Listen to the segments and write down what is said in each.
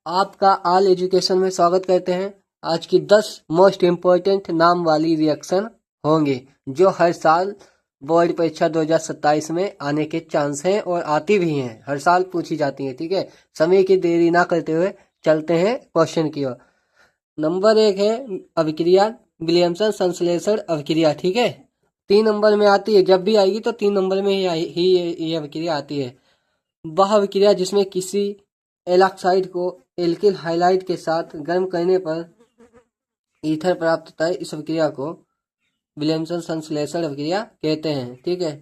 आपका all education में स्वागत करते हैं। आज की 10 मोस्ट इम्पोर्टेंट नाम वाली रिएक्शन होंगे जो हर साल बोर्ड परीक्षा 2027 में आने के चांस हैं और आती भी हैं, हर साल पूछी जाती हैं। ठीक है, समय की देरी ना करते हुए चलते हैं क्वेश्चन की ओर। नंबर 1 है अभिक्रिया विलियमसन संश्लेषण अभिक्रिया। ठीक है, 3 नंबर में आती है, जब भी आएगी तो 3 नंबर में ही ये अभिक्रिया आती है। वह अभिक्रिया जिसमें किसी एल्काइड को एल्किल हाइलाइट के साथ गर्म करने पर ईथर प्राप्त होता है, इस अभिक्रिया को विलियमसन संश्लेषण अभिक्रिया कहते हैं। ठीक है,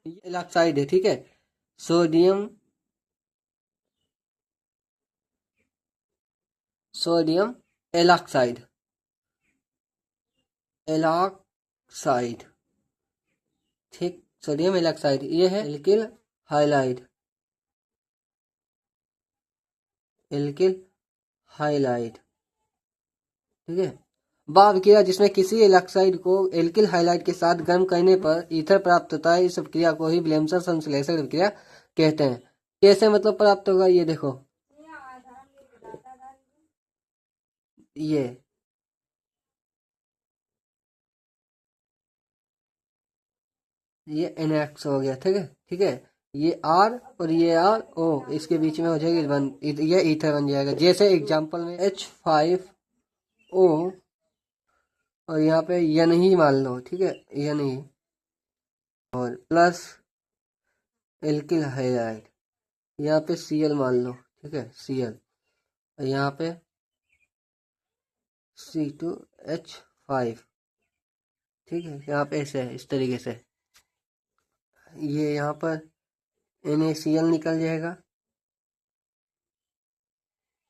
ये एल्काइड है। ठीक है, सोडियम एल्काइड ठीक, सोडियम एल्काइड ये है एल्किल हाइलाइड ठीक है, वह अभिक्रिया जिसमें किसी एल्काइड को एल्किल हाइलाइड के साथ गर्म करने पर ईथर प्राप्त होता है, इस अभिक्रिया को ही विलियमसन संश्लेषण अभिक्रिया कहते हैं। कैसे मतलब प्राप्त होगा, ये देखो, ये NX हो गया। ठीक है, ठीक है, ये R और ये RO इसके बीच में हो जाएगी वन, ये ईथर बन जाएगा। जैसे एग्जांपल में H5O और यहाँ पे N ही मान लो। ठीक है, N ही और प्लस एल्किल हाइलाइड, यहाँ पे Cl मान लो। ठीक है, Cl और यहाँ पे C2H5। ठीक है, यहाँ पे ऐसे है, इस तरीके से ये यहाँ पर NaCl निकल जाएगा,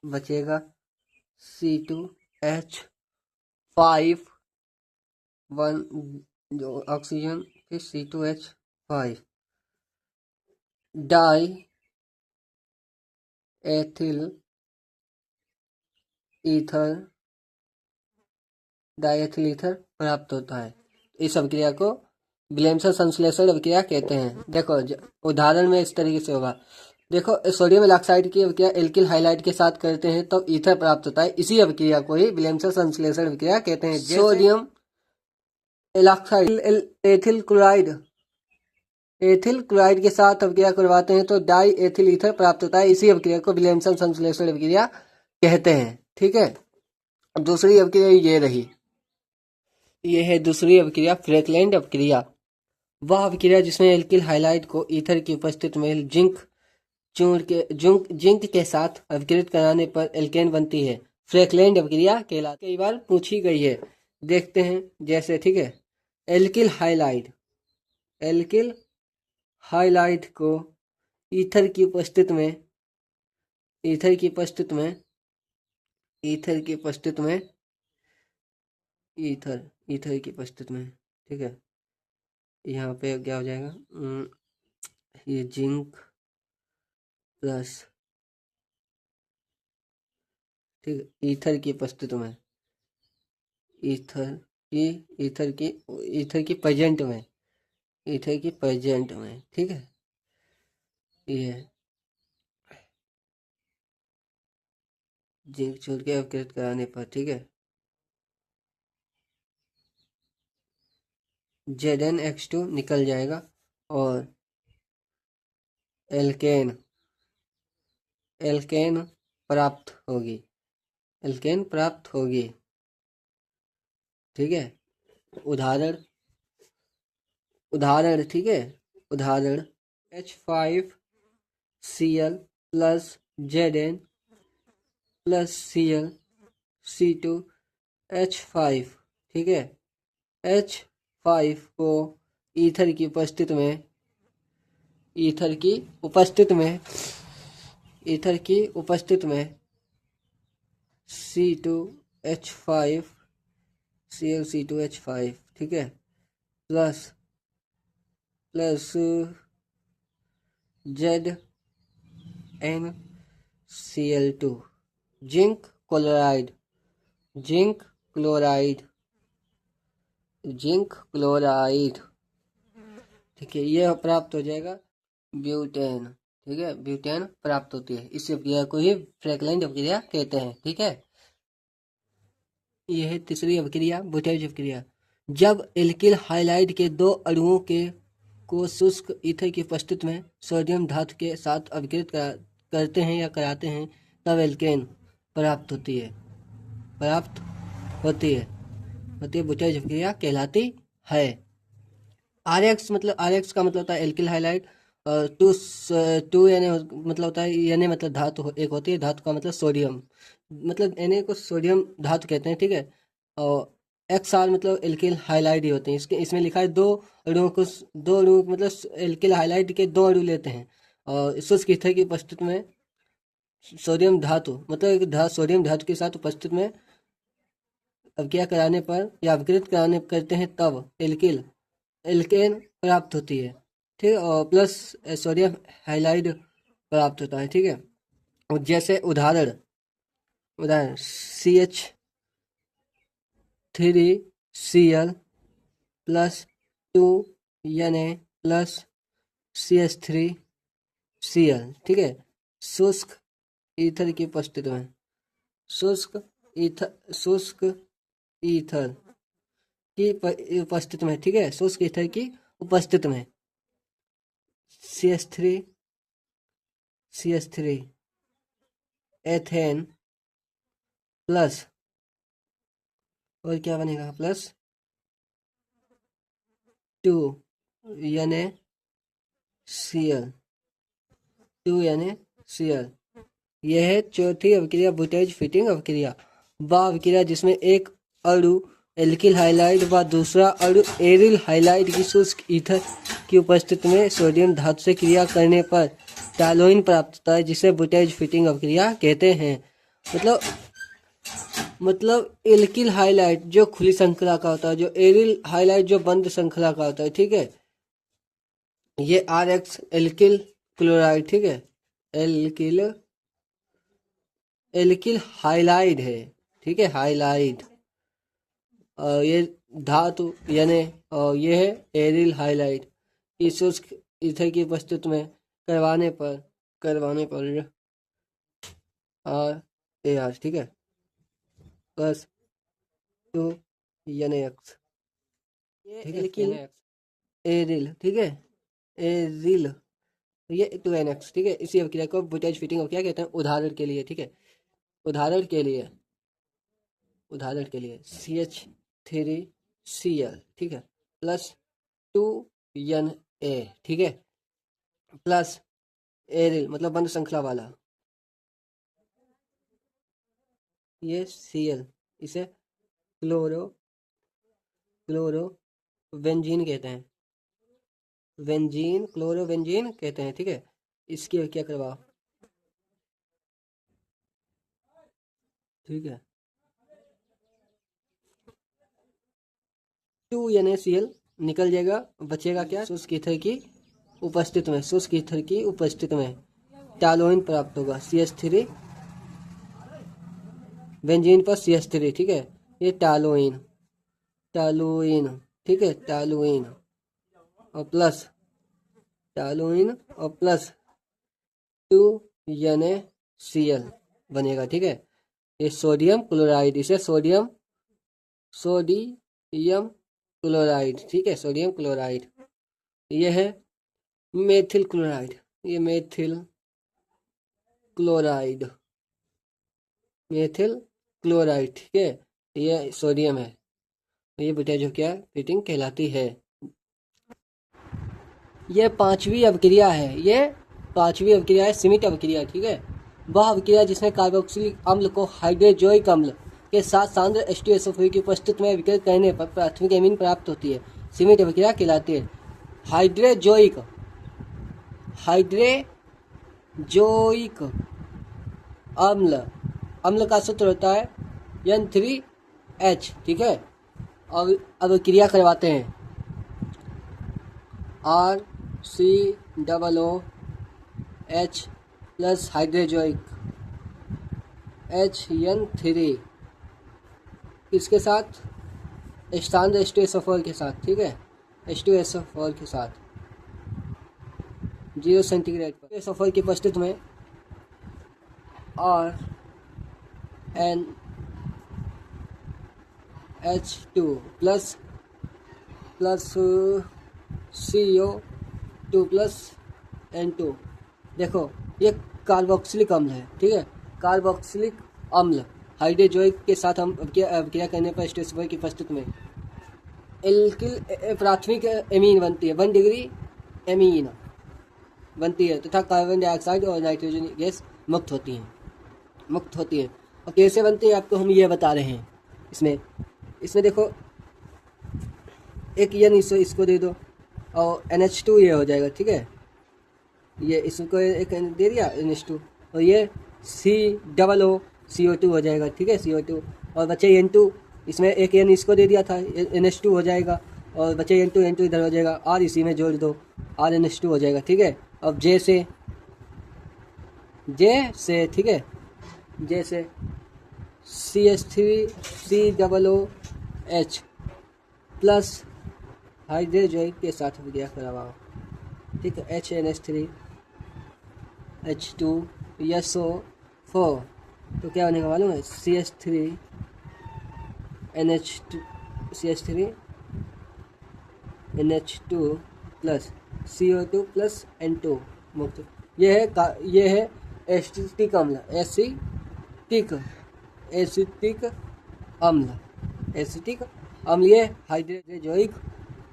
बचेगा C2H5 वन जो ऑक्सीजन, फिर C2H5 डाई एथिल ईथर प्राप्त होता है। इस अभिक्रिया को विलियमसन संश्लेषण अभिक्रिया कहते हैं। देखो उदाहरण में इस तरीके से होगा। देखो, सोडियम एल्काइड की अभिक्रिया एल्किल हाइलाइड के साथ करते हैं तो ईथर प्राप्त होता है, इसी अभिक्रिया को ही विलियमसन संश्लेषण अभिक्रिया कहते हैं। सोडियम एल्काइड एथिल क्लोराइड के साथ अभिक्रिया करवाते हैं तो डाई एथिल ईथर प्राप्त होता है, इसी अभिक्रिया को विलियमसन संश्लेषण अभिक्रिया कहते हैं। ठीक है, दूसरी अभिक्रिया ये रही, ये है दूसरी अभिक्रिया फ्रैकलैंड अभिक्रिया। वह अभिक्रिया जिसमें एल्किल हाइलाइड को ईथर की उपस्थिति में जिंक के साथ अभिकृत कराने पर एल्केन बनती है, फ्रैकलैंड अभिक्रिया कहलाती है। कई बार पूछी गई है, देखते हैं जैसे। ठीक है, एल्किल हाइलाइड को ईथर की उपस्थिति में ईथर की उपस्थिति में ठीक है, यहाँ पे क्या हो जाएगा, ये जिंक प्लस, ठीक है, ईथर की उपस्थिति में ईथर की प्रेजेंट में ठीक है, ये जिंक छोड़ के अपकृत कराने पर, ठीक है, ZnH2 निकल जाएगा और एल्केन प्राप्त होगी। ठीक है, उदाहरण ठीक है, उदाहरण H5Cl plus Zn plus Cl C2H5। ठीक है, H5 को ईथर की उपस्थिति में C2H5 Cl C2H5, ठीक है, प्लस ZnCl2 जिंक क्लोराइड, ठीक है, यह प्राप्त हो जाएगा ब्यूटेन। ठीक है, ब्यूटेन प्राप्त होती है। इस अभिक्रिया को ही फ्रैंकलाइन अभिक्रिया कहते हैं। ठीक है, यह है तीसरी अभिक्रिया, बुटाइज अभिक्रिया। जब एल्किल हाइलाइड के दो अणुओं के को शुष्क ईथर की उपस्थिति में सोडियम धातु के साथ अभिकृत करते हैं या कराते हैं, तब एल्केन प्राप्त होती है, बुटाइज अभिक्रिया कहलाती है। RX का मतलब होता है एल्किल हाइलाइड। टू यानी मतलब होता है, यानी मतलब धातु एक होती है, धातु का मतलब सोडियम, मतलब Na को सोडियम धातु कहते हैं। ठीक है, और XR मतलब एल्किल हाइलाइड ही होते हैं। इसमें लिखा है दो अणुओं मतलब एल्किल हाइलाइड के दो अणु लेते हैं और शुष्क ईथर की उपस्थिति में सोडियम धातु मतलब सोडियम धातु के साथ उपस्थिति में अभिक्रिया कराने पर या अभिकृत करते हैं, तब एल्केन प्राप्त होती है। ठीक है, और प्लस सोडियम हाइलाइड प्राप्त होता है। ठीक है, और जैसे उदाहरण CH3Cl plus 2Na plus CH3Cl। ठीक है, शुष्क ईथर की उपस्थिति में, शुष्क ईथर की उपस्थिति में, ठीक है, शुष्क ईथर की उपस्थिति में CH3 एथेन प्लस, और क्या बनेगा, प्लस 2NaCl। यह है चौथी अभिक्रिया, बुटाइज फिटिंग अभिक्रिया। वह अभिक्रिया जिसमें एक अणु एल्किल हाइलाइड व दूसरा अणु एरिल हाइलाइड की शुष्क ईथर की उपस्थिति में सोडियम धातु से क्रिया करने पर टॉलुइन प्राप्त होता है, जिसे बुटाइज फिटिंग अभिक्रिया कहते हैं। मतलब एल्किल हाइलाइड जो खुली श्रृंखला का होता है, जो एरिल हाइलाइड जो बंद श्रृंखला का होता है। ठीक है, ये RX एल्किल क्लोराइड, ठीक है, एल्किल हाइलाइड है। ठीक है, हाइलाइड, और ये धातु यानी ये है एरिल हाइलाइड की शुष्क ईथर की उपस्थिति में करवाने पर RAR, ठीक है, प्लस 2NaX। एल्किल एरिल, ठीक है, एरिल, ये 2NX। ठीक है, इसी अभिक्रिया को बुटाइज फिटिंग अभिक्रिया कहते हैं। उदाहरण के लिए, ठीक है, उदाहरण के लिए CH3Cl, ठीक है, प्लस 2Na, ठीक है, प्लस एरिल मतलब बंद श्रृंखला वाला, ये Cl, इसे क्लोरोवेंजीन कहते हैं, क्लोरोवेंजीन कहते हैं। ठीक है, इसकी क्या करवा, ठीक है, 2NaCl निकल जाएगा, बचेगा क्या, शुष्क ईथर की उपस्थिति में टॉलुइन प्राप्त होगा। CH3 बेंजीन पर CH3, ठीक है, ये टॉलुइन, ठीक है, टॉलुइन और प्लस 2NaCl बनेगा। ठीक है, ये सोडियम क्लोराइड, इसे सोडियम क्लोराइड, ठीक है, सोडियम क्लोराइड। यह है मेथिल क्लोराइड, ये मेथिल क्लोराइड, ठीक है, ये सोडियम है, ये बेटा जो क्या फिटिंग कहलाती है। ये पांचवी अभिक्रिया है, सीमित अभिक्रिया। ठीक है, वह अभिक्रिया जिसमें कार्बोक्सिलिक अम्ल को हाइड्रोजोइक अम्ल के साथ सांद्र H2SO4 की उपस्थिति में विकृत करने पर प्राथमिक एमीन प्राप्त होती है, सीमित अभिक्रिया कहलाती है। हाइड्रोजोइक अम्ल का सूत्र होता है N3H, ठीक है, और अभिक्रिया करवाते हैं RCOOH प्लस हाइड्रोजोइक HN3 इसके साथ सांद्र H2SO4 के साथ, ठीक है, H2SO4 के साथ 0 सेंटीग्रेड पर। सल्फर की उपस्थिति में RnH2 plus CO2 plus N2। देखो ये कार्बोक्सिलिक अम्ल है, ठीक है। कार्बोक्सिलिक अम्ल हाइड्रोजोइक के साथ हम क्रिया करने पर H2SO4 की उपस्थिति में एल्किल प्राथमिक एमीन बनती है, 1 डिग्री एमीन बनती है तथा कार्बन डाइऑक्साइड और नाइट्रोजन गैस मुक्त होती है। और कैसे बनती है आपको हम ये बता रहे हैं। इसमें देखो एक N इसको दे दो और NH2 ये हो जाएगा, ठीक है। ये इसको एक दे दिया NH2 और ये COO CO2 हो जाएगा, ठीक है, CO2। और बचे N2, इसमें एक N इसको दे दिया था, NH2 हो जाएगा और बचे N2 इधर हो जाएगा, R इसी में जोड़ दो, RNH2 हो जाएगा, ठीक है। अब J से ठीक है, J से CH3COOH प्लस हाइड्रोजोइक के साथ क्रिया करवाओ, ठीक है, HNH3 H2SO4 तो क्या बनेगा मालूम है, CH3 NH2 plus CO2 plus N2 मुक्त। ये है एसिटिक अम्ल, एसिटिक अम्ल ये हाइड्रोजोइक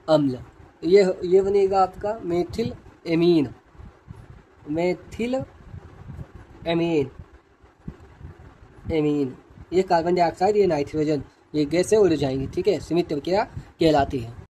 अम्ल। ये बनेगा आपका मेथिल एमीन। ये कार्बन डाइऑक्साइड, ये नाइट्रोजन, ये गैसें उड़ जाएंगी, ठीक है, सीमित प्रक्रिया कहलाती है।